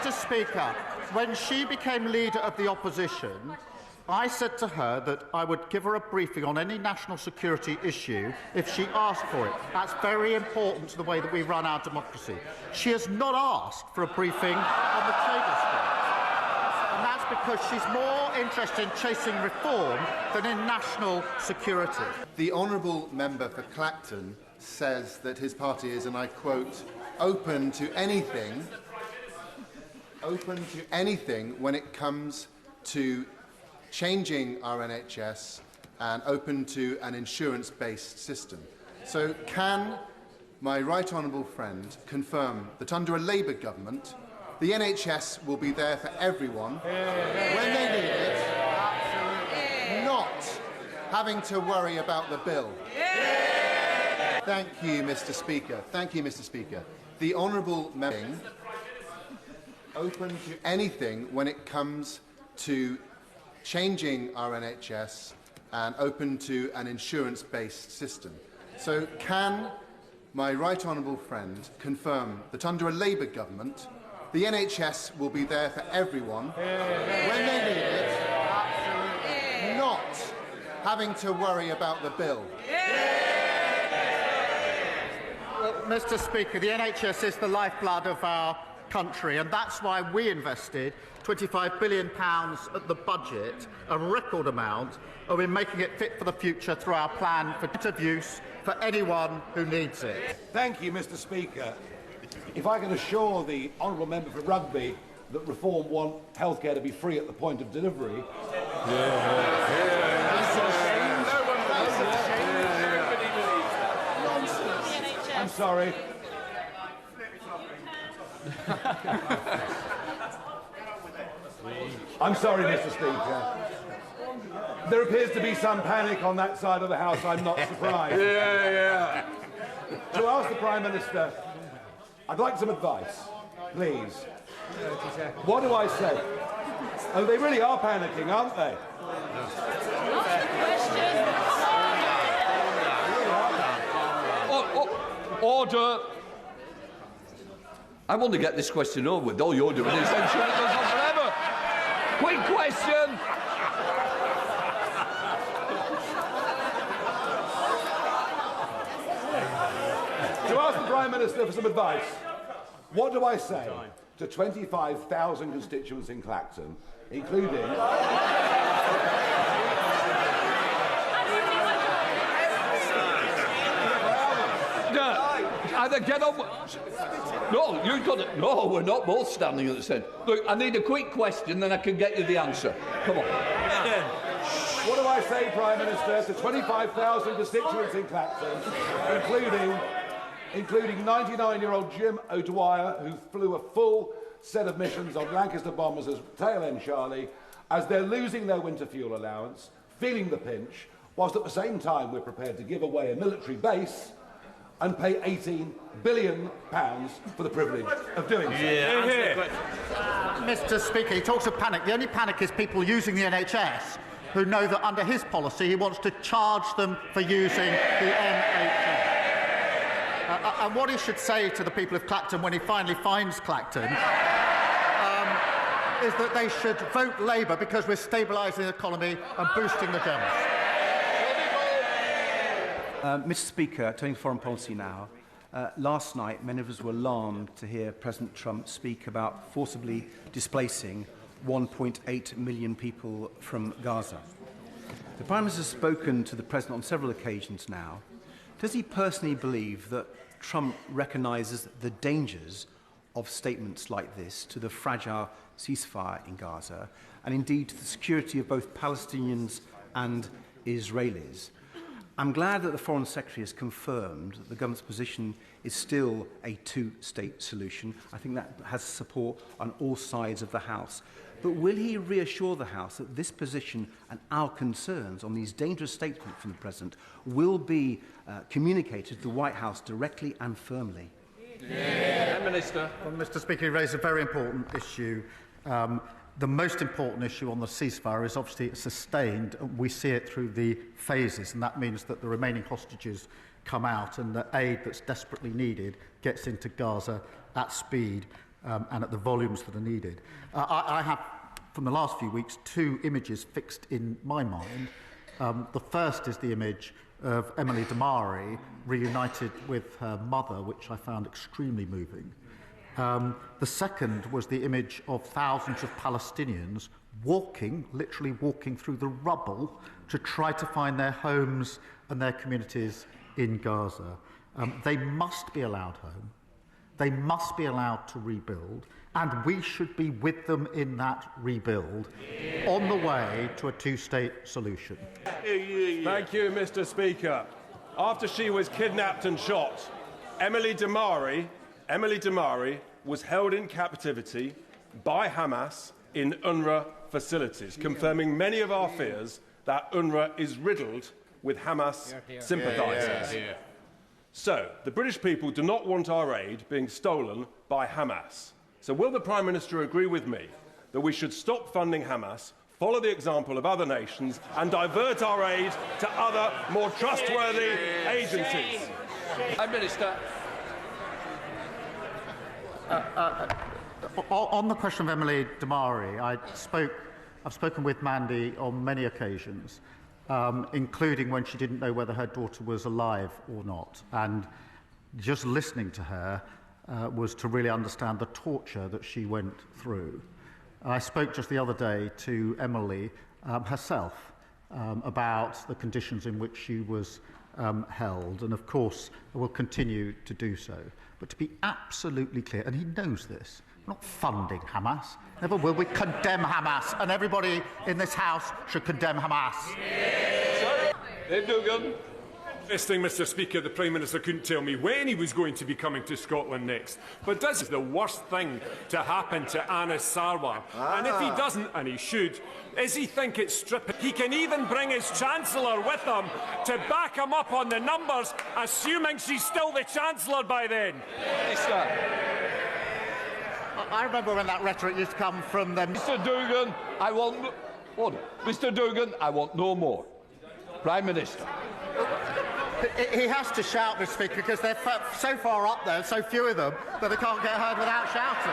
Mr. Speaker, when she became Leader of the Opposition, I said to her that I would give her a briefing on any national security issue if she asked for it. That's very important to the way that we run our democracy. She has not asked for a briefing on the trade dispute. And that's because she's more interested in chasing reform than in national security. The honourable member for Clacton says that his party is, and I quote, open to anything when it comes to changing our NHS and open to an insurance-based system. So can my right honourable friend confirm that under a Labour government, the NHS will be there for everyone when they need it, not having to worry about the bill? Thank you, Mr. Speaker. Thank you, Mr. Speaker. The honourable member open to anything when it comes to changing our NHS and open to an insurance-based system. So can my right honourable friend confirm that under a Labour government, the NHS will be there for everyone when they need it, not having to worry about the bill? Well, Mr. Speaker, the NHS is the lifeblood of our country, and that's why we invested £25 billion at the budget, a record amount, in making it fit for the future through our plan for of use for anyone who needs it. Thank you, Mr. Speaker. If I can assure the honourable member for Rugby that Reform want healthcare to be free at the point of delivery. I'm sorry. I'm sorry, Mr. Speaker. There appears to be some panic on that side of the House. I'm not surprised. To ask the Prime Minister, I'd like some advice, please. What do I say? Oh, they really are panicking, aren't they? Order. I want to get this question over with. All you're doing is ensuring it goes on forever. Quick question. To ask the Prime Minister for some advice, what do I say to 25,000 constituents in Clacton, including... Either get on... No, you've got it. No, we're not both standing at the centre. Look, I need a quick question, then I can get you the answer. Come on. What do I say, Prime Minister, to 25,000 constituents in Clacton, including 99-year-old Jim O'Dwyer, who flew a full set of missions on Lancaster bombers as tail end Charlie, as they're losing their winter fuel allowance, feeling the pinch, whilst at the same time we're prepared to give away a military base and pay £18 billion for the privilege of doing so. Mr. Speaker, he talks of panic. The only panic is people using the NHS who know that under his policy he wants to charge them for using the NHS. And what he should say to the people of Clacton when he finally finds Clacton is that they should vote Labour because we're stabilising the economy and boosting the Germans. Mr. Speaker, turning to foreign policy now, last night many of us were alarmed to hear President Trump speak about forcibly displacing 1.8 million people from Gaza. The Prime Minister has spoken to the President on several occasions now. Does he personally believe that Trump recognises the dangers of statements like this to the fragile ceasefire in Gaza and indeed to the security of both Palestinians and Israelis? I'm glad that the Foreign Secretary has confirmed that the government's position is still a two-state solution. I think that has support on all sides of the House. But will he reassure the House that this position and our concerns on these dangerous statements from the President will be communicated to the White House directly and firmly? Minister. Well, Mr. Speaker, you raised a very important issue. The most important issue on the ceasefire is obviously sustained. We see it through the phases, and that means that the remaining hostages come out and the aid that's desperately needed gets into Gaza at speed and at the volumes that are needed. I have, from the last few weeks, two images fixed in my mind. The first is the image of Emily Damari reunited with her mother, which I found extremely moving. The second was the image of thousands of Palestinians walking, literally walking through the rubble to try to find their homes and their communities in Gaza. They must be allowed home. They must be allowed to rebuild, and we should be with them in that rebuild on the way to a two-state solution. Thank you, Mr. Speaker. After she was kidnapped and shot, Emily Damari was held in captivity by Hamas in UNRWA facilities, confirming many of our fears that UNRWA is riddled with Hamas sympathisers. So, the British people do not want our aid being stolen by Hamas. So will the Prime Minister agree with me that we should stop funding Hamas, follow the example of other nations and divert our aid to other, more trustworthy agencies? Prime Minister. On the question of Emily Damari, I've spoken with Mandy on many occasions, including when she didn't know whether her daughter was alive or not. And just listening to her was to really understand the torture that she went through. I spoke just the other day to Emily herself about the conditions in which she was held, and of course I will continue to do so. But to be absolutely clear, and he knows this, we're not funding Hamas. Never will we condemn Hamas, and everybody in this House should condemn Hamas. Interesting, Mr. Speaker, the Prime Minister couldn't tell me when he was going to be coming to Scotland next. But this is the worst thing to happen to Anas Sarwar. And if he doesn't, and he should, is he think it's stripping? He can even bring his Chancellor with him to back him up on the numbers, assuming she's still the Chancellor by then. I remember when that rhetoric used to come from them. Mr. Dugan, I want... Order. Mr. Dugan, I want no more. Prime Minister. He has to shout, Mr. Speaker, because they're so far up there, so few of them, that they can't get heard without shouting.